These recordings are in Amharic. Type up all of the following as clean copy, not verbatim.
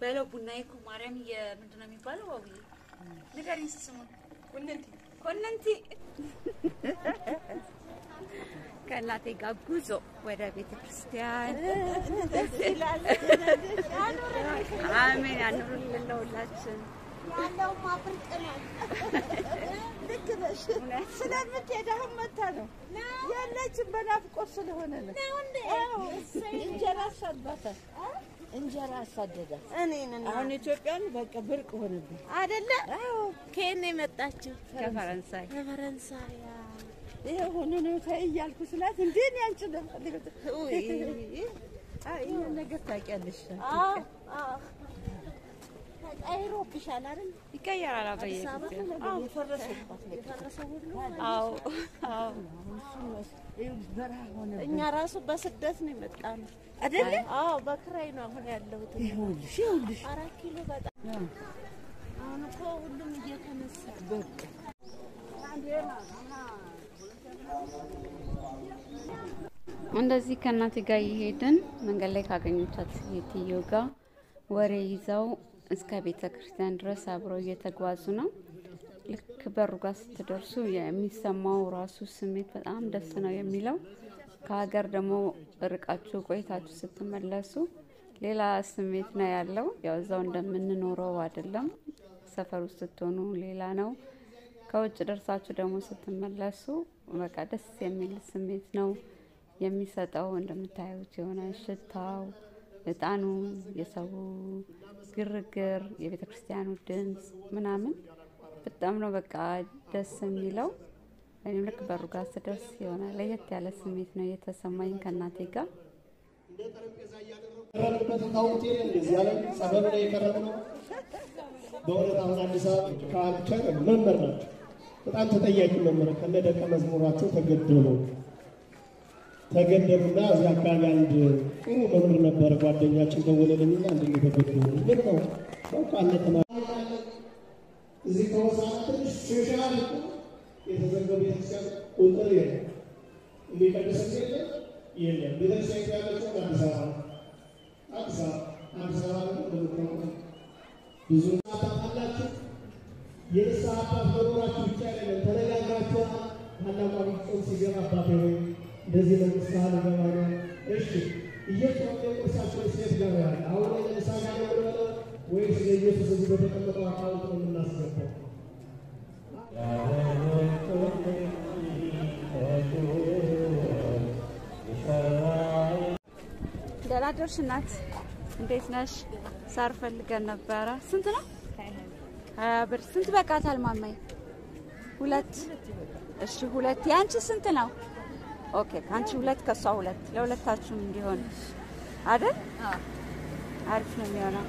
በለው ቡናዬ እኮ ማርያም ምንድነው የሚባለው አውዬ ንገሪኝ ስሙ ኮነንቲ ከእናቴ ጋር ጉዞ ወደ ቤተክርስቲያን አሜን ያኑርልን ለሁላችን ያለው ማብርቅ ነው ልክ ነሽ ስለምትሄደው መታ ነው ያለችን በናፍቆት ስለሆነ ነው እንጀራ ሰበተ እንጀራ ሰደደ እኔና አሁን ኢትዮጵያን በቃ ብርቅ ሆነብኝ አይደለ ከኔ መጣችሁ ከፈረንሳይ ይሄ ሆኖ ነው ታይያልኩ ስላት እንዴ ነው አንቺ ነው አይ ነገር ታውቂያለሽ አይሮብሻል አይደል ይቀየራል አበየ አዎ እኛ ራሱ በስደት ነው የመጣነው አይደል አዎ በክራይ ነው አሁን ያለሁት ይሁንልሽ 4 ኪሎ በጣም አሁን እኮ ሁሉም እየተነሳ በቃ እንደዚህ ከእናቴ ጋር ይሄድን መንገድ ላይ ካገኙታት ሴትዮ ጋር ወሬ ይዘው እስከ ቤተክርስቲያን ድረስ አብረው እየተጓዙ ነው። ልክ በሩ ጋር ስትደርሱ የሚሰማው ራሱ ስሜት በጣም ደስ ነው የሚለው። ከሀገር ደግሞ ርቃችሁ ቆይታችሁ ስትመለሱ ሌላ ስሜት ነው ያለው። ያው እዛው እንደምንኖረው አይደለም። ሰፈር ውስጥ ስትሆኑ ሌላ ነው። ከውጭ ደርሳችሁ ደግሞ ስትመለሱ በቃ ደስ የሚል ስሜት ነው የሚሰጠው። እንደምታዩት የሆነ ሽታው እጣኑ የሰው ግርግር የቤተክርስቲያኑ ድምጽ ምናምን በጣም ነው በቃ ደስ የሚለው። እኔም ልክ በሩ ጋር ስደርስ የሆነ ለየት ያለ ስሜት ነው የተሰማኝ ከእናቴ ጋር በእውነት አሁን አዲስ አበባ ካልቸር መምህር ናቸው። በጣም ተጠያቂ መምህር ከነደቀ መዝሙራቸው ተገደሉና እዚህ አካባቢ አንድ ጥሩ መምህር ነበር ጓደኛችን ደወለልኝና እንደዚህ ተገደሉ ምን ነው በቃ አለተማ እዚህ ከወሳና ትንሽ ሶሻል የተዘገበ ቤተክርስቲያን ቁጥር የሚቀደስ የለም ቤተክርስቲያን ያለችው አዲስ አበባ ብዙ አጣጣላችሁ የንስሐ አባት መኖራችሁ ብቻ አይደለም ተረጋጋችሁ ታላቋ ጾም ሲገባ አባቴ ሆይ እንደዚህ ነው ንስሐ ልገባ ነው እሺ እየጾም ቁርሳችሁ ሴት ገባ አሁን ንስሐ ገባ ነው ወይስ ለኢየሱስ እዚህ በተቀመጠው አካውንት ነው የምናስገባው ደህና ደርሽ እናት እንዴት ነሽ ሳር ፈልገን ነበረ ስንት ነው 20 ብር ስንት በቃታል ማማዬ ሁለት እሺ ሁለት ያንቺ ስንት ነው ኦኬ ካንቺ ሁለት ከሷ ሁለት ለሁለታችሁም እንዲሆን አይደል አሪፍ ነው የሚሆነው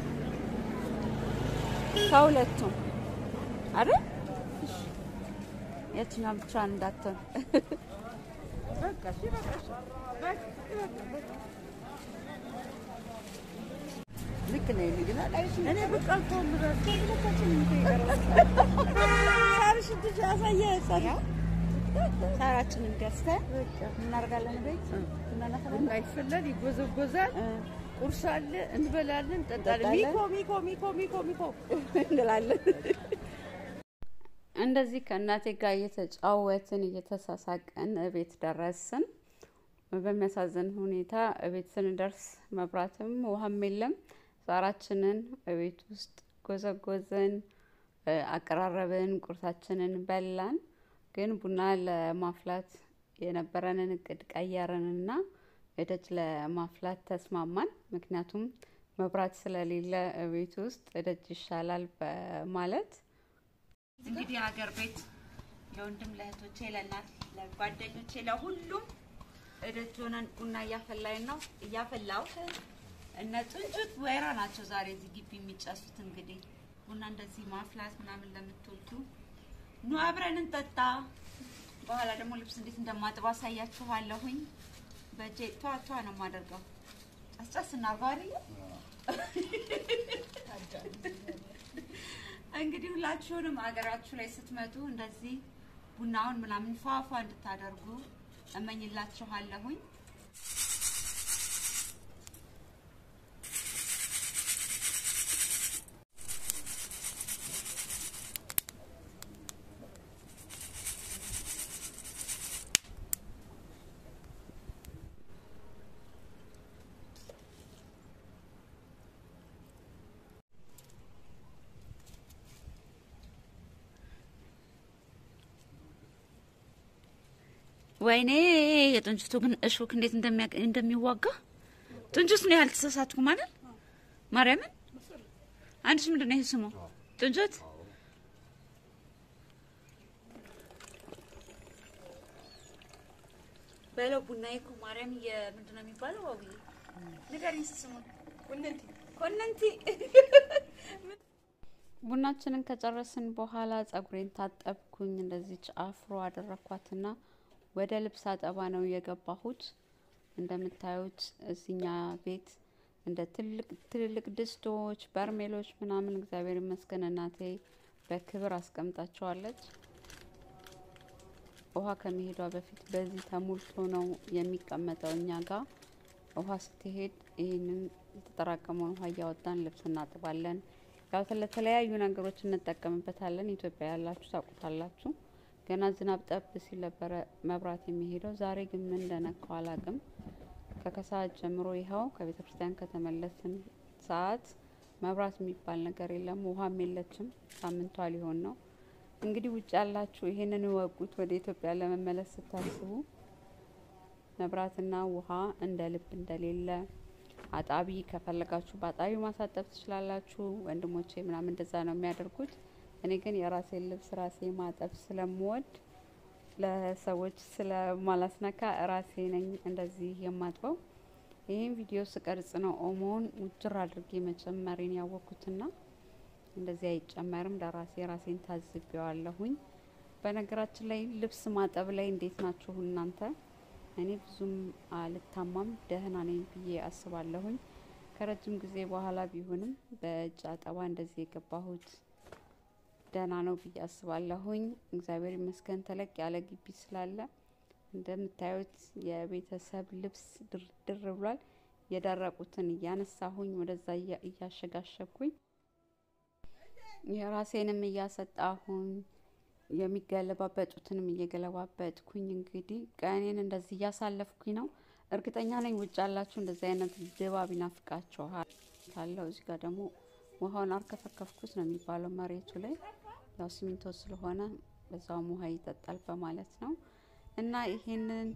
ከሁለቱም አይደል የትኛው ብቻ እንዳትሆን በቃ ልክ ነው ይልግና እኔ በቃልቶ ምራስ ከለታችን እንተይቀራው ሳርሽ ትጃሳየ ሳራ ሳራችንን ገዝተን እናርጋለን ቤት እናናፈለን አይፈለል ይጎዘጎዛል ቁርስ አለ እንበላለን እንጠጣለን ሚኮ እንላለን እንደዚህ ከእናቴ ጋር እየተጫወትን እየተሳሳቀን ቤት ደረስን በሚያሳዝን ሁኔታ ቤት ስንደርስ መብራትም ውሃም የለም ሳራችንን ቤት ውስጥ ጎዘጎዘን አቀራረብን ቁርሳችንን በላን ግን ቡና ለማፍላት የነበረንን እቅድ ቀየረንና እደጅ ለማፍላት ተስማማን ምክንያቱም መብራት ስለሌለ ቤት ውስጥ እደጅ ይሻላል በማለት እንግዲህ ሀገር ቤት ለወንድም ለእህቶቼ ለእናት ለጓደኞቼ ለሁሉም እደጅ ሆነን ቡና እያፈላው እነ ጥንጁት ወይራ ናቸው ዛሬ እዚህ ግቢ የሚጨሱት እንግዲህ ቡና እንደዚህ ማፍላት ምናምን ለምትወዱ ኑ አብረን እንጠጣ በኋላ ደግሞ ልብስ እንዴት እንደማጥባ አሳያችኋለሁኝ በእጄ ቷ ነው የማደርገው አስጨስ እናርጋለሁ እንግዲህ ሁላችሁንም አገራችሁ ላይ ስትመጡ እንደዚህ ቡናውን ምናምን ፏፏ እንድታደርጉ እመኝላችኋለሁኝ ወይኔ የጥንጅቱ ግን እሾክ እንዴት እንደሚዋጋ ጥንጅት ነው ያልተሳሳትኩ ማለት ማርያምን አንቺ ምንድነው ይሄ ስሙ ጥንጅት በለው ቡናዬ እኮ ማርያም የምንድነው የሚባለው ዋው ንገሪኝ ስሙ ኮነንቲ ቡናችንን ከጨረስን በኋላ ጸጉሬን ታጠብኩኝ እንደዚህ አፍሮ አደረኳትና ወደ ልብስ አጠባ ነው የገባሁት እንደምታዩት እዚኛ ቤት እንደ ትልልቅ ድስቶች በርሜሎች ምናምን እግዚአብሔር ይመስገን እናቴ በክብር አስቀምጣቸዋለች ውሃ ከመሄዷ በፊት በዚህ ተሞልቶ ነው የሚቀመጠው እኛ ጋር ውሃ ስትሄድ ይሄንን የተጠራቀመውን ውሃ ያወጣን ልብስ እናጥባለን ያው ለተለያዩ ነገሮች እንጠቀምበታለን ኢትዮጵያ ያላችሁ ታውቁታላችሁ ገና ዝናብ ጠብ ሲል ነበር መብራት የሚሄደው ዛሬ ግን ምን እንደነካው አላቅም ከከሰዓት ጀምሮ ይሄው ከቤተክርስቲያን ከተመለስን ሰዓት መብራት የሚባል ነገር የለም ውሃም የለችም ሳምንቷ ሊሆን ነው እንግዲህ ውጭ ያላችሁ ይሄንን ወቁት ወደ ኢትዮጵያ ለመመለስ ስታስቡ መብራትና ውሃ እንደ ልብ እንደሌለ አጣቢ ከፈለጋችሁ ባጣቢ ማሳጠብ ትችላላችሁ ወንድሞቼ ምናምን እንደዛ ነው የሚያደርጉት እኔ ግን የራሴን ልብስ ራሴ ማጠብ ስለምወድ ለሰዎች ስለማላስነካ ራሴ ነኝ እንደዚህ የማጥበው ይሄን ቪዲዮ ስቀርጽ ነው ኦሞን ውጅር አድርጌ መጨመሬን ያወኩትና እንደዚህ አይጨመርም ራሴን ታዝቤዋለሁኝ በነገራችን ላይ ልብስ ማጠብ ላይ እንዴት ናችሁ እናንተ እኔ ብዙም አልታማም ደህና ነኝ ብዬ አስባለሁኝ ከረጅም ጊዜ በኋላ ቢሆንም በእጅ አጠባ እንደዚህ የገባሁት ደህና ነው ብዬ አስባለሁኝ እግዚአብሔር ይመስገን ተለቅ ያለ ግቢ ስላለ እንደምታዩት የቤተሰብ ልብስ ድር ብሏል የደረቁትን እያነሳሁኝ ወደዛ እያሸጋሸኩኝ የራሴንም እያሰጣሁኝ የሚገለባበጡትንም እየገለባበጥኩኝ እንግዲህ ቀኔን እንደዚህ ያሳለፍኩኝ ነው እርግጠኛ ነኝ ውጭ ያላችሁ እንደዚህ አይነት ድባብ ይናፍቃችኋል ታለው እዚህ ጋር ደግሞ ውሃውን አርከፈከፍኩት ነው የሚባለው መሬቱ ላይ ያው ሲሚንቶ ስለሆነ በዛው ውሃ ይጠጣል በማለት ነው እና ይሄንን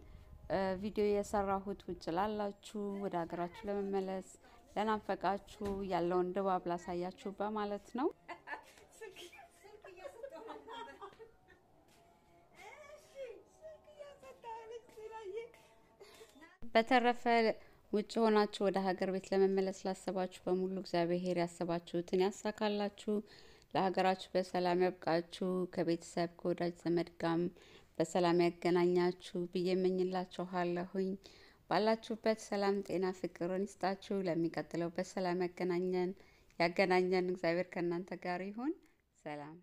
ቪዲዮ የሰራሁት ውጭ ላላችሁ ወደ ሀገራችሁ ለመመለስ ለናፈቃችሁ ያለውን ድባብ ላሳያችሁ በማለት ነው በተረፈ ውጭ ሆናችሁ ወደ ሀገር ቤት ለመመለስ ላሰባችሁ በሙሉ እግዚአብሔር ያሰባችሁትን ያሳካላችሁ ለሀገራችሁ በሰላም ያብቃችሁ ከቤተሰብ ከወዳጅ ዘመድ ጋር በሰላም ያገናኛችሁ ብዬመኝላችኋለሁኝ ባላችሁበት ሰላም ጤና ፍቅርን ይስጣችሁ ለሚቀጥለው በሰላም ያገናኘን እግዚአብሔር ከእናንተ ጋር ይሁን ሰላም